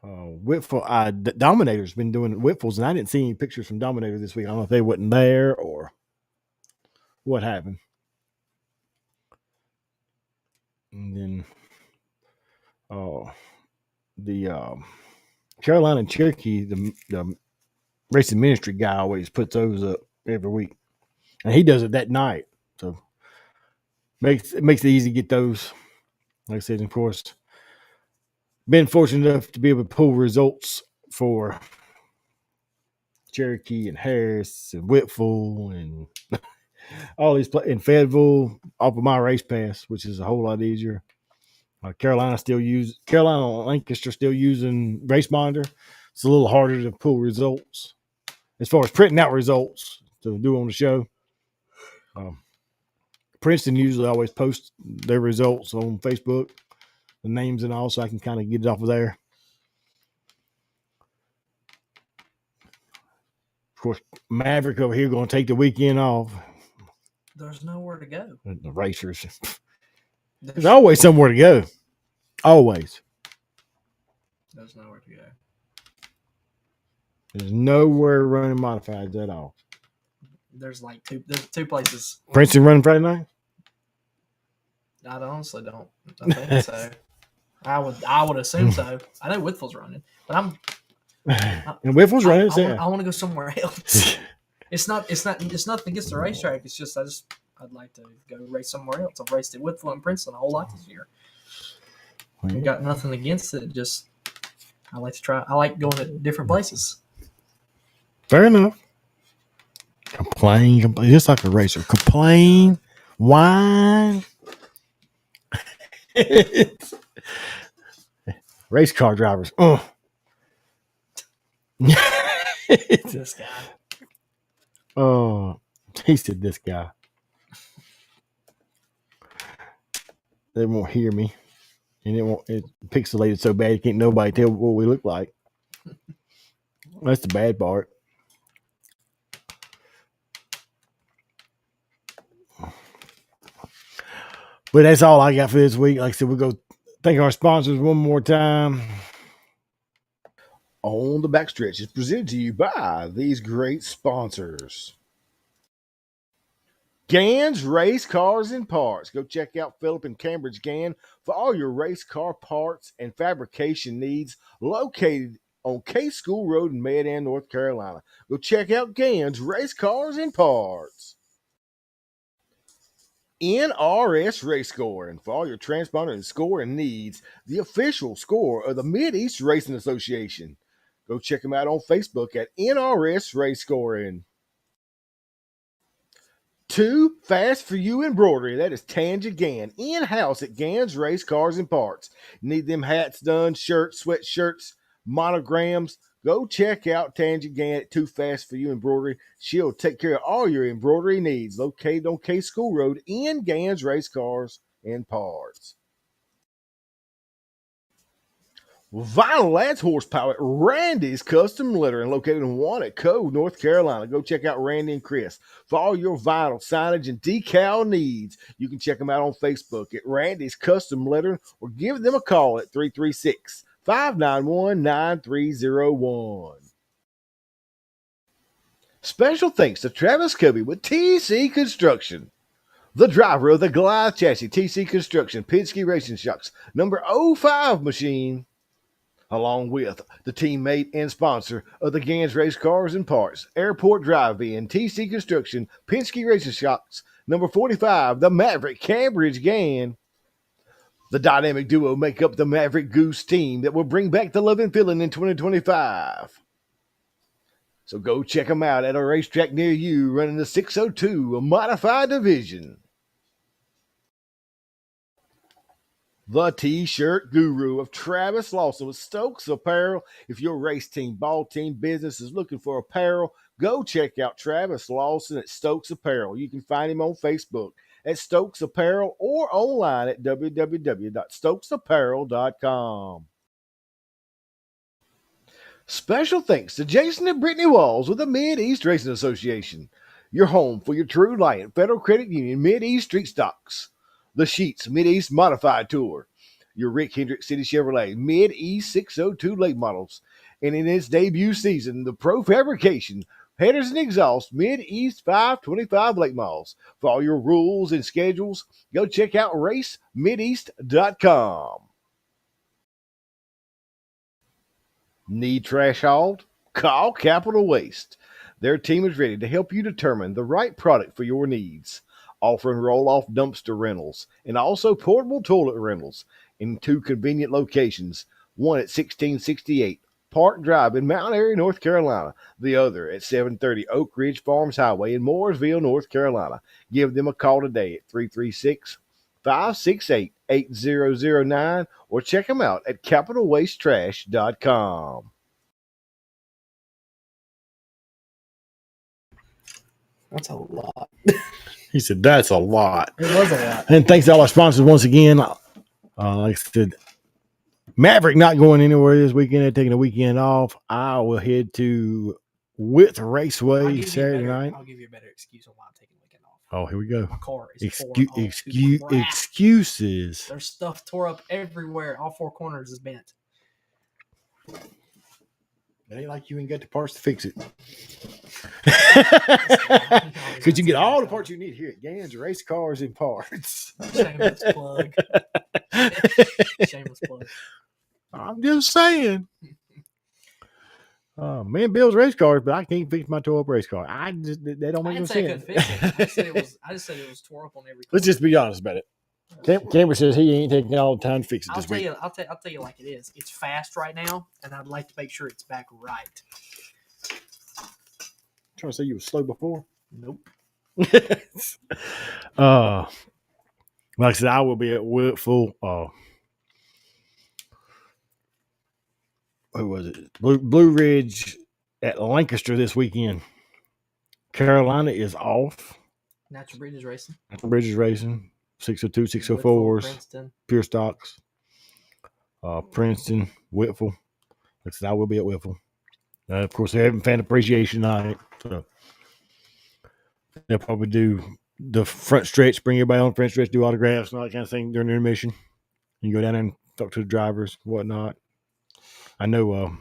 Whitfield, Dominator's been doing Whitfields, and I didn't see any pictures from Dominator this week. I don't know if they wasn't there or what happened. And then the Carolina and Cherokee, the racing ministry guy always puts those up every week, and he does it that night, so it makes it easy to get those. Like I said, of course, been fortunate enough to be able to pull results for Cherokee and Harris and Whitfield and all these in Fayetteville off of my race pass, which is a whole lot easier. Carolina and Lancaster still using Race Monitor. It's a little harder to pull results as far as printing out results to do on the show. Princeton usually always posts their results on Facebook, the names and all, so I can kind of get it off of there. Of course, Maverick over here going to take the weekend off. There's nowhere to go. The racers. There's always somewhere to go. Always. There's nowhere to go. There's nowhere running modifieds at all. There's two places. Princeton running Friday night? I honestly don't. I think so. I would assume so. I know Whitfield's running, but and Whitfield's running. I want to go somewhere else. It's nothing against the racetrack. It's just I'd like to go race somewhere else. I've raced at Whitfield and Princeton a whole lot this year. I've got nothing against it. Just I like to try. I like going to different places. Fair enough. Complain, just like a racer. Complain, whine. Race car drivers. This guy. Oh, he said this guy. They won't hear me. And it's pixelated so bad you can't nobody tell what we look like. That's the bad part. But that's all I got for this week. Like I said, we'll go thank our sponsors one more time. On the Backstretch is presented to you by these great sponsors. Gann's Race Cars and Parts. Go check out Philip and Cambridge Gann for all your race car parts and fabrication needs, located on K School Road in Medan, North Carolina. Go check out Gann's Race Cars and Parts. NRS Race Scoring for all your transponder and scoring needs, the official score of the Mid-East Racing Association. Go check them out on Facebook at NRS Race Scoring. Too Fast for You Embroidery. That is Tanja Gann, in-house at Gann's Race Cars and Parts. Need them hats done, shirts, sweatshirts, monograms. Go check out Tanja Gann at Too Fast for You Embroidery. She'll take care of all your embroidery needs. Located on K School Road in Gann's Race Cars and Parts. Vinyl adds horsepower at Randy's Custom Lettering, located in Wannaco, North Carolina. Go check out Randy and Chris for all your vinyl signage and decal needs. You can check them out on Facebook at Randy's Custom Lettering or give them a call at 336 591 9301. Special thanks to Travis Covey with TC Construction, the driver of the Goliath chassis, TC Construction, Penske Racing Shocks, number 05 machine, along with the teammate and sponsor of the Gans Race Cars and Parts, Airport Drive-In, TC Construction, Penske Racing Shocks, number 45, the Maverick Cambridge Gan. The dynamic duo make up the Maverick Goose team that will bring back the love and feeling in 2025. So go check them out at a racetrack near you running the 602, a modified division. The T-shirt guru of Travis Lawson with Stokes Apparel. If your race team, ball team, business is looking for apparel, go check out Travis Lawson at Stokes Apparel. You can find him on Facebook at Stokes Apparel or online at www.stokesapparel.com. Special thanks to Jason and Brittany Walls with the Mid-East Racing Association, your home for your True Lion Federal Credit Union Mid-East Street Stocks, the Sheets Mid-East Modified Tour, your Rick Hendrick City Chevrolet Mid-East 602 late models, and in its debut season, the Pro Fabrication Headers and Exhaust Mid-East 525 late models. For all your rules and schedules, go check out racemideast.com. Need trash hauled? Call Capital Waste. Their team is ready to help you determine the right product for your needs, offering roll-off dumpster rentals and also portable toilet rentals in 2 convenient locations, one at 1668 Park Drive in Mount Airy, North Carolina, the other at 730 Oak Ridge Farms Highway in Mooresville, North Carolina. Give them a call today at 336-568-8009 or check them out at capitalwastetrash.com. That's a lot. He said, that's a lot. It was a lot. And thanks to all our sponsors once again. Like I said, Maverick not going anywhere this weekend. They're taking a weekend off. I will head to Width Raceway Saturday night. I'll give you a better excuse on why I'm taking the weekend off. Oh, here we go. My car is excuses. There's stuff tore up everywhere. All 4 corners is bent. It ain't like you ain't got the parts to fix it. Because you get all the parts you need here at Gans Race Cars and Parts. Shameless plug. Shameless plug. I'm just saying. Man builds race cars, but I can't fix my tore up race car. They don't make no sense. I just said it was tore up on every corner. Let's just be honest about it. Cameron says he ain't taking all the time to fix it this week. I'll tell you like it is. It's fast right now, and I'd like to make sure it's back right. Trying to say you were slow before? Nope. Like I said, I will be at Woodful. Who was it? Blue Ridge at Lancaster this weekend. Carolina is off. Natural Bridges Racing. 602, 604s, Princeton. Pure Stocks, Princeton, Whitfield. Like I said, I will be at Whitfield. Of course, they're having fan appreciation night. So they'll probably do the front stretch, bring everybody on the front stretch, do autographs and all that kind of thing during the intermission. You can go down there and talk to the drivers, whatnot. I know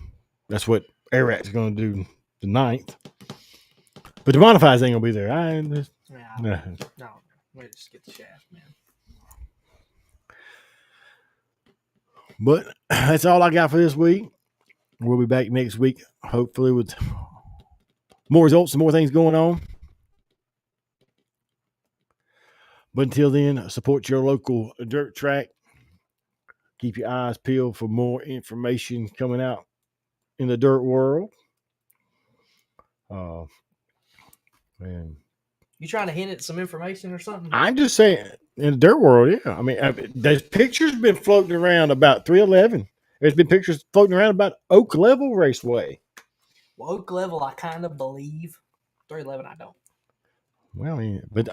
that's what Airrat's going to do the 9th. But the Modifieds ain't going to be there. No. We'll just get the shaft, man. But that's all I got for this week. We'll be back next week, hopefully with more results and more things going on. But until then, support your local dirt track. Keep your eyes peeled for more information coming out in the dirt world. Man. You trying to hint at some information or something? I'm just saying, in the dirt world, yeah. I mean, there's pictures been floating around about 311. There's been pictures floating around about Oak Level Raceway. Well, Oak Level, I kind of believe. 311, I don't. Well, I mean, but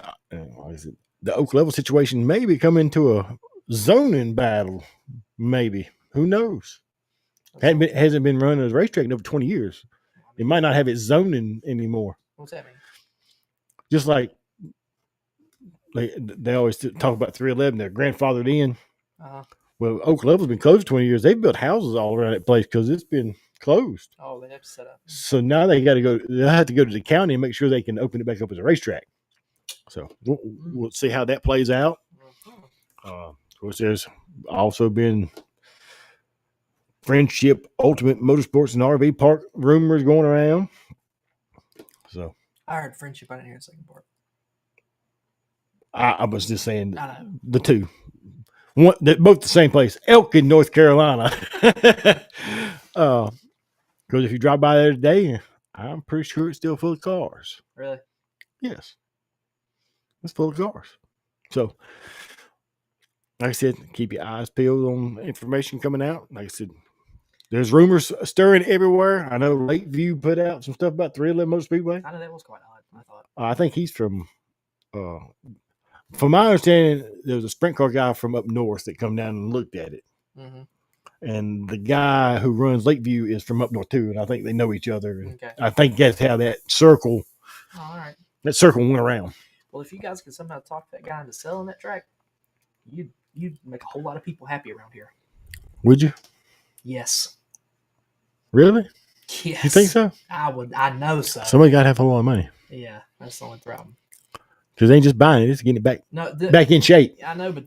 the Oak Level situation may be coming to a zoning battle. Maybe. Who knows? Hasn't been running as a racetrack in over 20 years. It might not have its zoning anymore. What's that mean? Just like they always talk about 311, they're grandfathered in. Well, Oak Level's been closed 20 years. They've built houses all around that place because it's been closed. Oh, they have to set up. So now they got to go. They have to go to the county and make sure they can open it back up as a racetrack. So we'll see how that plays out. Of course, there's also been Friendship Ultimate Motorsports and RV Park rumors going around. So I heard Friendship. I didn't hear the second part. I was just saying the two. One, they're both the same place, Elkin, North Carolina. Because if you drive by there today, I'm pretty sure it's still full of cars. Really? Yes. It's full of cars. So, like I said, keep your eyes peeled on information coming out. Like I said, there's rumors stirring everywhere. I know Lakeview put out some stuff about 311 Motor Speedway. I know that was quite odd, I thought. I think he's from my understanding, there was a sprint car guy from up north that come down and looked at it. Mm-hmm. And the guy who runs Lakeview is from up north too, and I think they know each other. Okay. I think that's how that circle went around. Well, if you guys could somehow talk that guy into selling that track, you'd make a whole lot of people happy around here. Would you? Yes. Really? Yes. You think so? I would. I know so. Somebody got to have a lot of money. Yeah, that's the only problem. Because they ain't just buying it; it's getting it back, back in shape. I know, but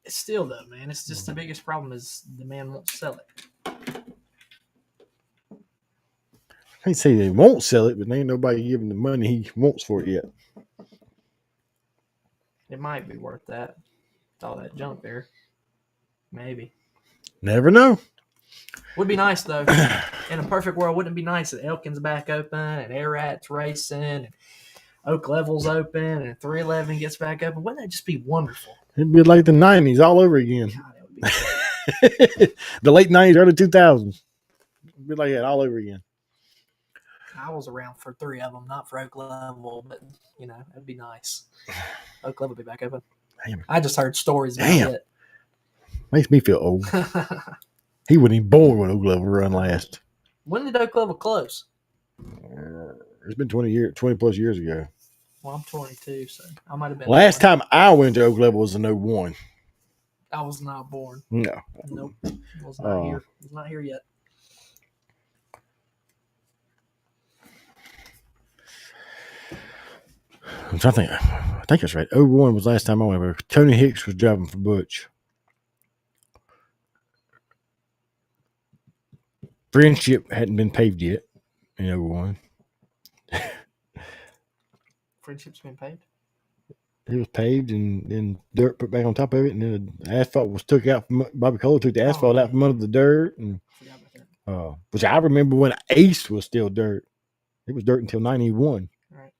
it's still though, man. It's just the biggest problem is the man won't sell it. I can't say they won't sell it, but there ain't nobody giving the money he wants for it yet. It might be worth that. With all that junk there, maybe. Never know. Would be nice though. In a perfect world, wouldn't it be nice that Elkin's back open and Air Rat's racing and Oak Level's open and 311 gets back open? Wouldn't that just be wonderful? It'd be like the 90s all over again. God, that would be great. The late 90s, early 2000s. It'd be like that all over again. I was around for 3 of them, not for Oak Level, but, it'd be nice. Oak Level will be back open. Damn. I just heard stories about it. Makes me feel old. He wasn't even born when Oak Level run last. When did Oak Level close? It's been 20 plus years ago. Well, I'm 22, so I might have been. Last time I went to Oak Level was in 01. I was not born. No. Nope. I was not here. I was not here yet. I'm trying to think. I think that's right. 01 was last time I went. Tony Hicks was driving for Butch. Friendship hadn't been paved yet in 01. Friendship's been paved? It was paved and then dirt put back on top of it, and then the asphalt was took out from Bobby Cole took the asphalt out from under the dirt, and which I remember when Ace was still dirt. It was dirt until 91. Right.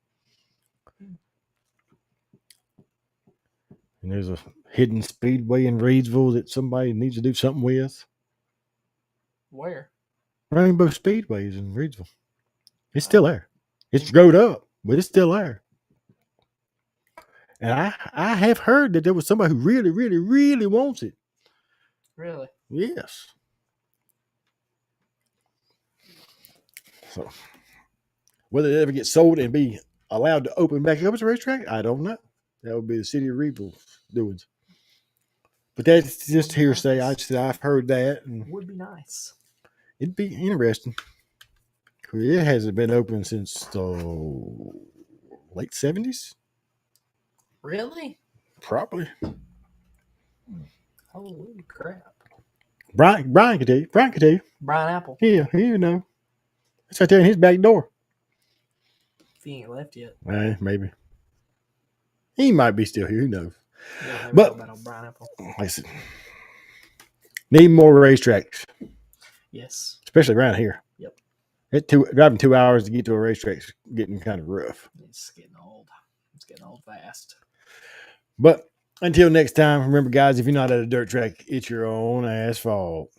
And there's a hidden speedway in Reedsville that somebody needs to do something with. Where? Rainbow Speedways in Reedsville. It's still there. It's growed up, but it's still there. And I have heard that there was somebody who really, really, really wants it. Really? Yes. So, whether it ever gets sold and be allowed to open back up as a racetrack, I don't know. That would be the city of Reedsville doings. But that's just hearsay. I've heard that. And would be nice. It'd be interesting. It hasn't been open since the late 70s. Really? Probably. Holy crap. Brian could tell you. Brian Apple. Yeah, you know. It's right there in his back door. If he ain't left yet. Maybe. He might be still here. Who knows? But Brian Apple. Like I said, need more racetracks. Yes. Especially around here. Yep. Driving 2 hours to get to a racetrack's getting kind of rough. It's getting old. It's getting old fast. But until next time, remember, guys, if you're not at a dirt track, it's your own asphalt.